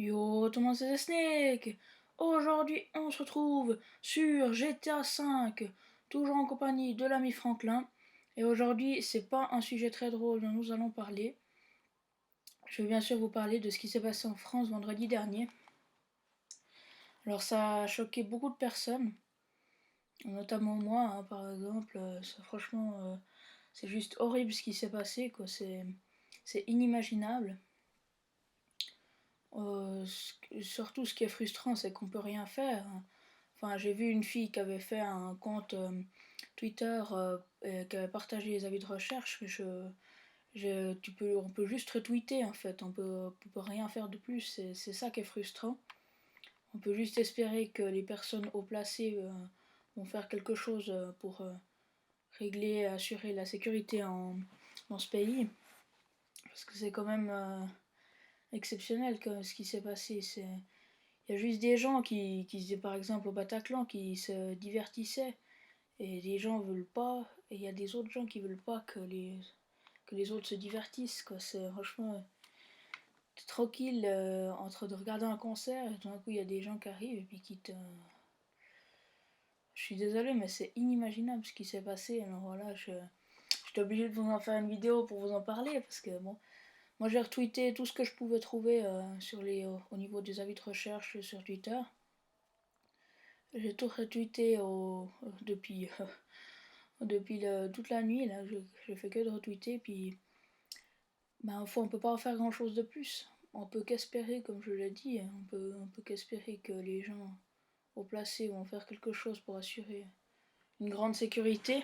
Yo, tout le monde c'est Snake. Aujourd'hui, on se retrouve sur GTA V, toujours en compagnie de l'ami Franklin. Et aujourd'hui, c'est pas un sujet très drôle dont nous allons parler. Je vais bien sûr vous parler de ce qui s'est passé en France vendredi dernier. Alors ça a choqué beaucoup de personnes, notamment moi, hein, par exemple. Franchement, c'est juste horrible ce qui s'est passé, quoi. C'est inimaginable. Surtout, ce qui est frustrant, c'est qu'on peut rien faire. Enfin, j'ai vu une fille qui avait fait un compte Twitter et qui avait partagé les avis de recherche. On peut juste retweeter en fait. On peut rien faire de plus. C'est ça qui est frustrant. On peut juste espérer que les personnes haut placées vont faire quelque chose pour régler et assurer la sécurité dans ce pays. Parce que c'est quand même exceptionnel ce qui s'est passé. Il y a juste des gens qui par exemple au Bataclan, qui se divertissaient, et les gens veulent pas, et il y a des autres gens qui veulent pas que les autres se divertissent, quoi. C'est franchement tranquille entre de regarder un concert, et tout d'un coup il y a des gens qui arrivent et puis qui te. Je suis désolée, mais c'est inimaginable ce qui s'est passé. Alors voilà, j'étais obligée de vous en faire une vidéo pour vous en parler, parce que bon. Moi j'ai retweeté tout ce que je pouvais trouver au niveau des avis de recherche sur Twitter. J'ai tout retweeté depuis toute la nuit. Là, je fais que de retweeter. Puis, on peut pas en faire grand chose de plus. On peut qu'espérer, comme je l'ai dit, on peut qu'espérer que les gens au placé vont faire quelque chose pour assurer une grande sécurité.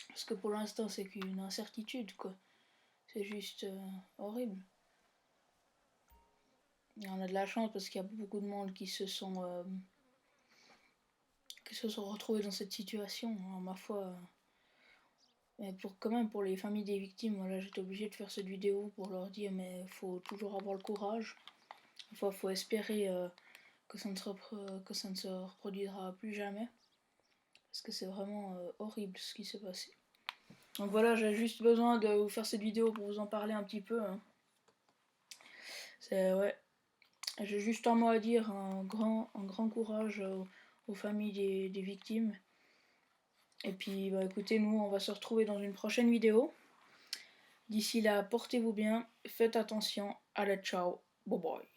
Parce que pour l'instant, c'est qu'une incertitude, quoi. C'est juste horrible. Et on a de la chance parce qu'il y a beaucoup de monde qui se sont retrouvés dans cette situation. Alors, ma foi. Mais quand même, pour les familles des victimes, voilà, j'étais obligée de faire cette vidéo pour leur dire, mais il faut toujours avoir le courage. Enfin, faut espérer que ça ne se reproduira plus jamais. Parce que c'est vraiment horrible ce qui s'est passé. Donc voilà, j'ai juste besoin de vous faire cette vidéo pour vous en parler un petit peu. Hein. Ouais. J'ai juste un mot à dire, un grand courage aux familles des victimes. Et puis, écoutez, nous, on va se retrouver dans une prochaine vidéo. D'ici là, portez-vous bien, faites attention, allez ciao, bye bye.